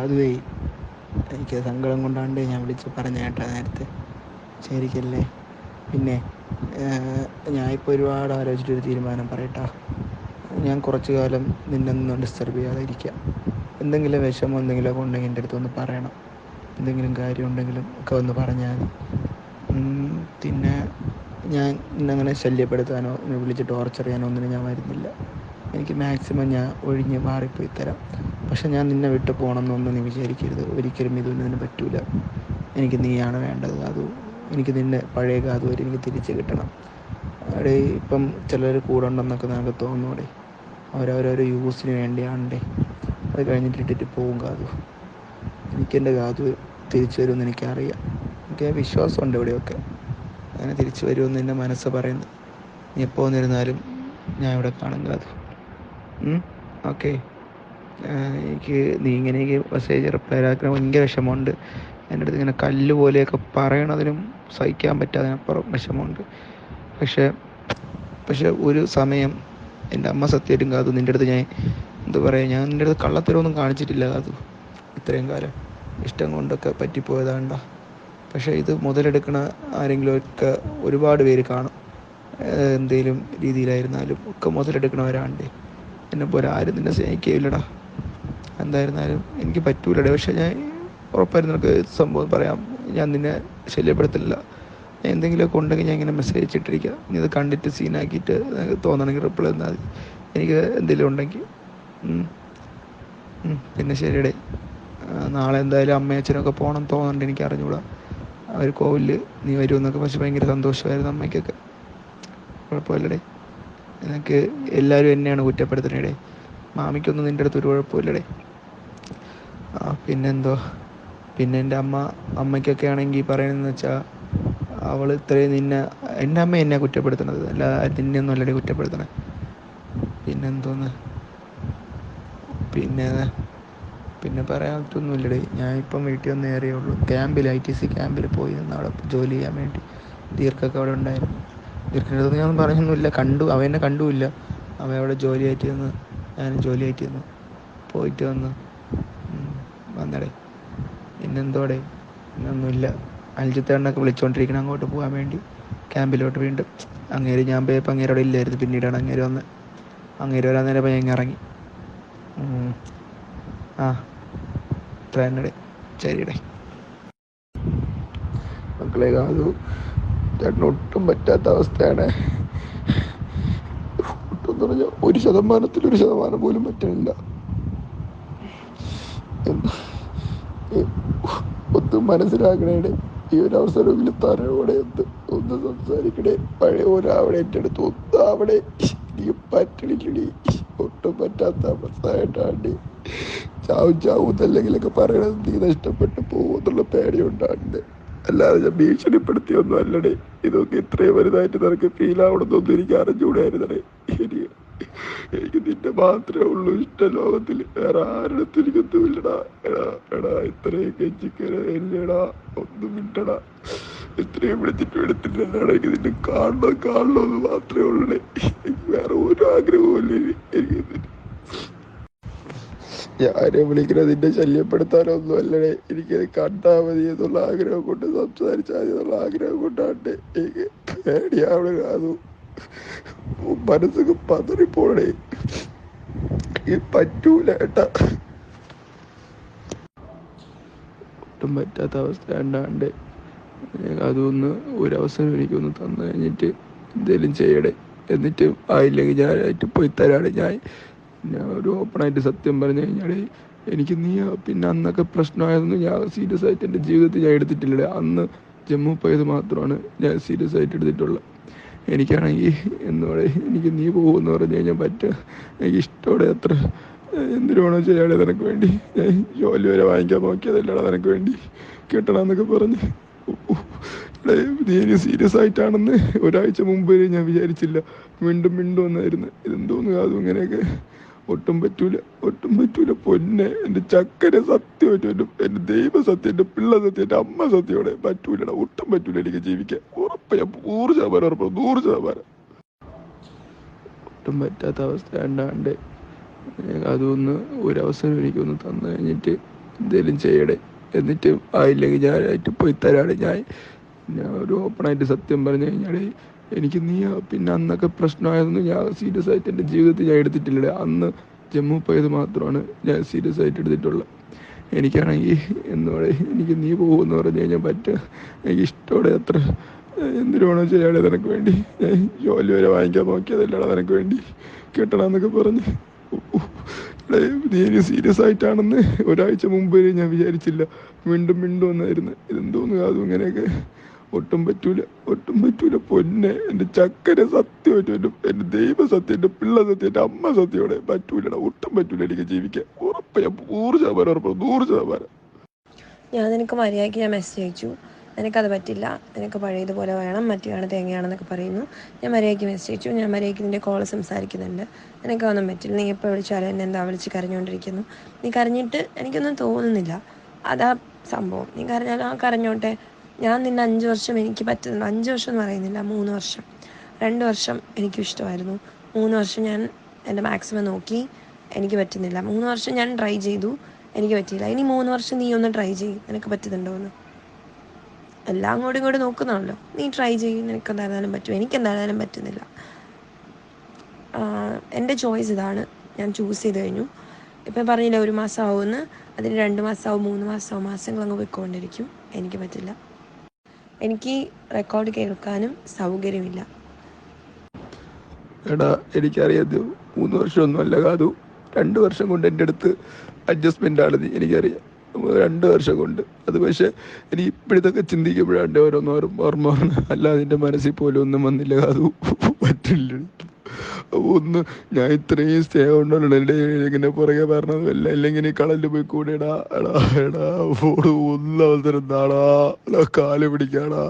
അതുവേ എനിക്ക് സങ്കടം കൊണ്ടാണ്ട് ഞാൻ വിളിച്ച് പറഞ്ഞ കേട്ടാ നേരത്തെ, ശരിക്കല്ലേ. പിന്നെ ഞാനിപ്പോൾ ഒരുപാട് ആലോചിച്ചിട്ടൊരു തീരുമാനം പറയട്ടാ. ഞാൻ കുറച്ച് കാലം നിന്നൊന്നും ഡിസ്റ്റർബ് ചെയ്യാതെ ഇരിക്കാം. എന്തെങ്കിലും വിഷമം എന്തെങ്കിലുമൊക്കെ ഉണ്ടെങ്കിൽ എൻ്റെ അടുത്തൊന്ന് പറയണം. എന്തെങ്കിലും കാര്യം ഉണ്ടെങ്കിലും ഒക്കെ ഒന്ന് പറഞ്ഞാൽ മതി. പിന്നെ ഞാൻ ഇന്നങ്ങനെ ശല്യപ്പെടുത്താനോ വിളിച്ച് ടോർച്ചർ ചെയ്യാനോ ഒന്നിനും ഞാൻ വരുന്നില്ല. എനിക്ക് മാക്സിമം ഞാൻ ഒഴിഞ്ഞ് മാറിപ്പോയി തരാം. പക്ഷെ ഞാൻ നിന്നെ വിട്ട് പോകണമെന്നൊന്നും നീ വിചാരിക്കരുത്. ഒരിക്കലും ഇതൊന്നും പറ്റൂല. എനിക്ക് നീയാണ് വേണ്ടത്. എനിക്ക് നിന്നെ പഴയ വരെ എനിക്ക് തിരിച്ച് കിട്ടണം. അവിടെ ഇപ്പം ചിലർ കൂടെ ഉണ്ടെന്നൊക്കെ നമുക്ക് തോന്നൂടെ. അവരവരോരോ യൂസിന് വേണ്ടിയാണ്ടേ. അത് കഴിഞ്ഞിട്ട് ഇട്ടിട്ട് പോകും എനിക്കെൻ്റെ തിരിച്ചു വരുമെന്ന് എനിക്കറിയാം. എനിക്ക് വിശ്വാസമുണ്ട് ഇവിടെയൊക്കെ അങ്ങനെ തിരിച്ചു വരുമെന്ന് എൻ്റെ മനസ്സ് പറയുന്നു. നീ എപ്പോൾ വന്നിരുന്നാലും ഞാൻ ഇവിടെ കാണും ഓക്കെ. എനിക്ക് നീ ഇങ്ങനെയൊക്കെ മെസ്സേജ് റിപ്ലൈ ആക്കാൻ ഭയങ്കര വിഷമമുണ്ട്. എൻ്റെ അടുത്ത് ഇങ്ങനെ കല്ല് പോലെയൊക്കെ പറയണതിനും സഹിക്കാൻ പറ്റാതിനപ്പുറം വിഷമമുണ്ട്. പക്ഷേ ഒരു സമയം എൻ്റെ അമ്മ സത്യമായിട്ടും നിൻ്റെ അടുത്ത് ഞാൻ ഞാൻ നിൻ്റെ അടുത്ത് കള്ളത്തരമൊന്നും കാണിച്ചിട്ടില്ല ഇത്രയും കാലം. ഇഷ്ടം കൊണ്ടൊക്കെ പറ്റിപ്പോയതാണ്ട. പക്ഷേ ഇത് മുതലെടുക്കണ ആരെങ്കിലുമൊക്കെ ഒരുപാട് പേര് കാണും. എന്തെങ്കിലും രീതിയിലായിരുന്നാലും ഒക്കെ മുതലെടുക്കണവരാണ്ടേ. എന്നെപ്പോലെ ആരും നിന്നെ സ്നേഹിക്കുകയില്ലടാ. എന്തായിരുന്നാലും എനിക്ക് പറ്റൂലടേ. പക്ഷെ ഞാൻ ഉറപ്പായിരുന്നു നിനക്ക് സംഭവം പറയാം. ഞാൻ നിന്നെ ശല്യപ്പെടുത്തില്ല. എന്തെങ്കിലുമൊക്കെ ഉണ്ടെങ്കിൽ ഞാൻ ഇങ്ങനെ മെസ്സേജ് ഇട്ടിരിക്കുക. നീ ഇത് കണ്ടിട്ട് സീനാക്കിയിട്ട് തോന്നണമെങ്കിൽ റിപ്ലൈ തന്നാൽ മതി. എനിക്ക് എന്തെങ്കിലും ഉണ്ടെങ്കിൽ. പിന്നെ ശരിയടേ. നാളെ എന്തായാലും അമ്മയും അച്ഛനൊക്കെ പോകണം തോന്നുന്നുണ്ട്. എനിക്ക് അറിഞ്ഞൂടാ. അവർ കോവിലിൽ നീ വരുമെന്നൊക്കെ. പക്ഷെ ഭയങ്കര സന്തോഷമായിരുന്നു അമ്മയ്ക്കൊക്കെ. കുഴപ്പമില്ലടേ. എനിക്ക് എല്ലാവരും എന്നെയാണ് കുറ്റപ്പെടുത്തണേടേ. മാമിക്കൊന്നും നിൻ്റെ അടുത്ത് ഒരു കുഴപ്പമില്ലടേ. പിന്നെന്തോ. പിന്നെ എൻ്റെ അമ്മയ്ക്കൊക്കെ ആണെങ്കിൽ പറയുന്നതെന്ന് വെച്ചാൽ അവൾ ഇത്രയും എൻ്റെ അമ്മ എന്നെ കുറ്റപ്പെടുത്തണത് അല്ല, നിന്നെയൊന്നും അല്ലടേ കുറ്റപ്പെടുത്തണേ. പിന്നെന്തോന്ന്. പിന്നെ പറയാത്തൊന്നുമില്ലടേ. ഞാനിപ്പം വീട്ടിൽ വന്ന് കയറിയുള്ളൂ. ITC ക്യാമ്പിൽ പോയി നിന്ന് അവിടെ ജോലി ചെയ്യാൻ വേണ്ടി. ദീർഘമൊക്കെ അവിടെ ഉണ്ടായിരുന്നു. ദീർഘടുത്ത് ഞാൻ പറഞ്ഞൊന്നുമില്ല. അവൻ എന്നെ കണ്ടുമില്ല. അവൻ അവിടെ ജോലിയായിട്ട് നിന്ന്, ഞാനും ജോലിയായിട്ട് നിന്ന് പോയിട്ട് വന്നടേ. പിന്നെന്തോടെ. പിന്നൊന്നുമില്ല. അൽജിത്തേണ്ണൊക്കെ വിളിച്ചുകൊണ്ടിരിക്കണം അങ്ങോട്ട് പോകാൻ വേണ്ടി, ക്യാമ്പിലോട്ട് വീണ്ടും. ഞാൻ പോയപ്പോൾ അങ്ങേര് അവിടെ ഇല്ലായിരുന്നു. പിന്നീടാണ് അങ്ങേര് വന്ന്. അങ്ങേര് വരാൻ നേരം ഞാൻ ഇറങ്ങി. ഇത്ര തന്നെടേ. ശരിയടേ. മക്കളെ ചേട്ടന് ഒട്ടും പറ്റാത്ത അവസ്ഥയാണ്. ഒട്ടും പറഞ്ഞാൽ 1% പോലും പറ്റണില്ല. ഒത്തും മനസ്സിലാക്കണേടെ. ഈ ഒരു അവസരമെങ്കിലും തരയോടെ ഒന്ന് സംസാരിക്കണേ. പഴയ പോലെ അവിടെ എൻ്റെ അടുത്ത് ഒന്നും അവിടെ എനിക്ക് പറ്റണില്ലടി. ഒട്ടും പറ്റാത്ത അവസ്ഥയായിട്ടാണ്ട് ചാവൂന്നല്ലെങ്കിലൊക്കെ പറയണത് നീ നഷ്ടപ്പെട്ടു പോകുമെന്നുള്ള പേടിയുണ്ടാണ്ട്. അല്ലാതെ ഞാൻ ഭീഷണിപ്പെടുത്തിയൊന്നും അല്ലടേ. ഇതൊക്കെ ഇത്രയും വലുതായിട്ട് നിനക്ക് ഫീൽ ആവണമെന്നൊന്നും എനിക്ക് അറിഞ്ഞുകൂടായിരുന്നടേ. എനിക്ക് നിന്നെ മാത്രമേ ഉള്ളൂ ഇഷ്ടം ലോകത്തിൽ. വേറെ ആരുടെ എനിക്കൊന്നുമില്ലടാ. എടാ ഇത്രയും കെഞ്ചിക്കലടാ. ഒന്നും വിട്ടടാ. ഇത്രയും വിളിച്ചിട്ട് എടുത്തിട്ടാണ് എനിക്ക് നിന്നെ കാണണമെന്ന് മാത്രമേ ഉള്ളേ. എനിക്ക് വേറെ ഒരു ആഗ്രഹവും ഇല്ല. എനിക്ക് ഞാനെ വിളിക്കണത് നിന്നെ ശല്യപ്പെടുത്താനൊന്നും അല്ലടേ. എനിക്കത് കണ്ടാ മതി എന്നുള്ള ആഗ്രഹം കൊണ്ട്, സംസാരിച്ചാൽ മതി എന്നുള്ള ആഗ്രഹം കൊണ്ടാണ്ട്. എനിക്ക് പേടിയാവണ മനസ്സൊക്കെ പതറിപ്പോണേ. പറ്റൂല ഏട്ടാ. ഒട്ടും പറ്റാത്ത അവസ്ഥ ഉണ്ടാണ്ട്. അതൊന്ന് ഒരവസരം എനിക്കൊന്ന് തന്നു കഴിഞ്ഞിട്ട് എന്തേലും ചെയ്യടേ. എന്നിട്ട് ആയില്ലെങ്കിൽ ഞാനായിട്ട് പോയി തരാണ്. ഞാൻ ഒരു ഓപ്പണായിട്ട് സത്യം പറഞ്ഞു കഴിഞ്ഞാൽ എനിക്ക് നീ പിന്നെ അന്നൊക്കെ പ്രശ്നമായതൊന്നും ഞാൻ സീരിയസ് ആയിട്ട് എൻ്റെ ജീവിതത്തിൽ ഞാൻ എടുത്തിട്ടില്ലടേ. അന്ന് ജമ്മു പോയത് മാത്രമാണ് ഞാൻ സീരിയസ് ആയിട്ട് എടുത്തിട്ടുള്ളത്. എനിക്കാണെങ്കിൽ എനിക്ക് നീ പോകുമെന്ന് പറഞ്ഞു കഴിഞ്ഞാൽ എനിക്ക് ഇഷ്ടോടെ അത്ര എന്തിനു വേണോ ചെയ്യാടെ നിനക്ക് വേണ്ടി. ഞാൻ ജോലി വരെ വാങ്ങിക്കാൻ നോക്കിയതല്ലടാ നിനക്ക് വേണ്ടി കിട്ടണമെന്നൊക്കെ പറഞ്ഞ്. നീ സീരിയസ് ആയിട്ടാണെന്ന് ഒരാഴ്ച മുമ്പ് ഞാൻ വിചാരിച്ചില്ല. വീണ്ടും വന്നായിരുന്നു. ഇതെന്തോന്ന് ഇങ്ങനെയൊക്കെ. ഒട്ടും പറ്റൂല പൊന്നെ. എൻ്റെ ചക്കരെ സത്യമായിട്ട്, എൻ്റെ ദൈവ സത്യം, എൻ്റെ പിള്ള സത്യം, എൻ്റെ അമ്മ സത്യോടെ പറ്റൂലടാ. ഒട്ടും പറ്റൂല എനിക്ക് ജീവിക്കാൻ. ഉറപ്പ്. ഞാൻ 100% ഉറപ്പ്. 100%. ഒട്ടും പറ്റാത്ത അവസ്ഥ ഉണ്ടാണ്ട്. അതൊന്ന് ഒരവസരം എനിക്കൊന്ന് തന്നു കഴിഞ്ഞിട്ട് എന്തേലും ചെയ്യണേ. എന്നിട്ട് ആയില്ലെങ്കിൽ ഞാനായിട്ട് പോയി തരാണ്. ഞാൻ ഒരു ഓപ്പണായിട്ട് സത്യം പറഞ്ഞു കഴിഞ്ഞാൽ എനിക്ക് നീ പിന്നെ അന്നൊക്കെ പ്രശ്നമായതൊന്നും ഞാൻ സീരിയസ് ആയിട്ട് എൻ്റെ ജീവിതത്തിൽ ഞാൻ എടുത്തിട്ടില്ല. അന്ന് ജമ്മു പോയത് മാത്രമാണ് ഞാൻ സീരിയസ് ആയിട്ട് എടുത്തിട്ടുള്ളത്. എനിക്കാണെങ്കിൽ എന്നോട് എനിക്ക് നീ പോകുമെന്ന് പറഞ്ഞു കഴിഞ്ഞാൽ പറ്റുക. എനിക്ക് ഇഷ്ടത്തോടെ അത്ര എന്തിനു വേണോ ചെയ്യാതെ നിനക്ക് വേണ്ടി ഞാൻ ജോലി വരെ വാങ്ങിക്കാൻ നോക്കിയതല്ലടാ നിനക്ക് വേണ്ടി കിട്ടണമെന്നൊക്കെ പറഞ്ഞ്. നീ ഇനി സീരിയസ് ആയിട്ടാണെന്ന് ഒരാഴ്ച മുമ്പ് ഞാൻ വിചാരിച്ചില്ല. വീണ്ടും വീണ്ടും ഒന്നായിരുന്നു. ഇതെന്തോന്ന് അതും ഇങ്ങനെയൊക്കെ ഒട്ടും പറ്റൂല പൊന്നെ. എൻ്റെ ചക്കര സത്യം പറ്റും, എൻ്റെ ദൈവ സത്യം, എൻ്റെ പിള്ള സത്യം, എൻ്റെ അമ്മ സത്യോടെ പറ്റൂലടാ. ഒട്ടും പറ്റൂല എനിക്ക് ജീവിക്കാൻ. ഉറപ്പ്, ഞാൻ 100% ഉറപ്പ്, 100%. ഞാൻ നിനക്ക് മര്യാദയ്ക്ക് മെസ്സേജ് അയച്ചു, നിനക്കത് പറ്റില്ല, നിനക്ക് പഴയതുപോലെ വേണം, മറ്റേയാണ് തേങ്ങയാണെന്നൊക്കെ പറയുന്നു. ഞാൻ മര്യാദയ്ക്ക് മെസ്സേജ് അയച്ചു, ഞാൻ മര്യാദയ്ക്ക് നിൻ്റെ കോൾ സംസാരിക്കുന്നുണ്ട്, നിനക്കൊന്നും പറ്റില്ല. നീ എപ്പോൾ വിളിച്ചാലും എന്നെ എന്താ വിളിച്ച് കരഞ്ഞുകൊണ്ടിരിക്കുന്നു. നീ കരഞ്ഞിട്ട് എനിക്കൊന്നും തോന്നുന്നില്ല, അതാ സംഭവം. നീ കരഞ്ഞാലും കരഞ്ഞോട്ടെ. ഞാൻ നിന്നെ 5 വർഷം എനിക്ക് പറ്റുന്നുണ്ട്. 5 വർഷം എന്ന് പറയുന്നില്ല, 3 വർഷം. 2 വർഷം എനിക്കും ഇഷ്ടമായിരുന്നു. 3 വർഷം ഞാൻ എൻ്റെ മാക്സിമം നോക്കി, എനിക്ക് പറ്റുന്നില്ല. 3 വർഷം ഞാൻ ട്രൈ ചെയ്തു, എനിക്ക് പറ്റിയില്ല. ഇനി 3 വർഷം നീ ഒന്ന് ട്രൈ ചെയ്യും, നിനക്ക് പറ്റുന്നുണ്ടോ എന്ന്. എല്ലാം അങ്ങോട്ടും ഇങ്ങോട്ടും നോക്കുന്നുണ്ടല്ലോ. നീ ട്രൈ ചെയ്യും, നിനക്ക് എന്തായാലും പറ്റും. എനിക്ക് എന്തായാലും പറ്റുന്നില്ല. എൻ്റെ ചോയ്സ് ഇതാണ്. ഞാൻ ചൂസ് ചെയ്ത് കഴിഞ്ഞു. ഇപ്പം പറഞ്ഞില്ല 1 മാസം ആവുമെന്ന്, അതിന് 2 മാസമാവും, 3 മാസമാവും, മാസങ്ങളങ്ങ് പോയിക്കൊണ്ടിരിക്കും. എനിക്ക് പറ്റില്ല. എനിക്ക് റെക്കോർഡ് കേൾക്കാനും സൗകര്യമില്ല. എടാ എനിക്കറിയാം 3 വർഷമൊന്നും അല്ല കാതു, 2 വർഷം കൊണ്ട് എൻ്റെ അടുത്ത് അഡ്ജസ്റ്റ്മെൻ്റ് ആണ് നീ, എനിക്കറിയാം. 2 വർഷം കൊണ്ട്. അത് പക്ഷേ എനിക്ക് ഇപ്പോഴത്തൊക്കെ ചിന്തിക്കുമ്പോഴാണ് ഓർമ്മ വന്ന്. അല്ലാതെ എൻ്റെ മനസ്സിൽ പോലും ഒന്നും വന്നില്ല കാതു. പറ്റില്ല ഒന്ന്. ഞാൻ ഇത്രയും സ്നേഹം ഉണ്ടല്ലോ എൻ്റെ ഇങ്ങനെ പുറകെ പറഞ്ഞതും എല്ലാം. അല്ലെങ്കിൽ ഈ കടലിൽ പോയി കൂടെ എടാ ഫോണ് ഒന്ന് അവസരം താടാ, കാല് പിടിക്കാടാ.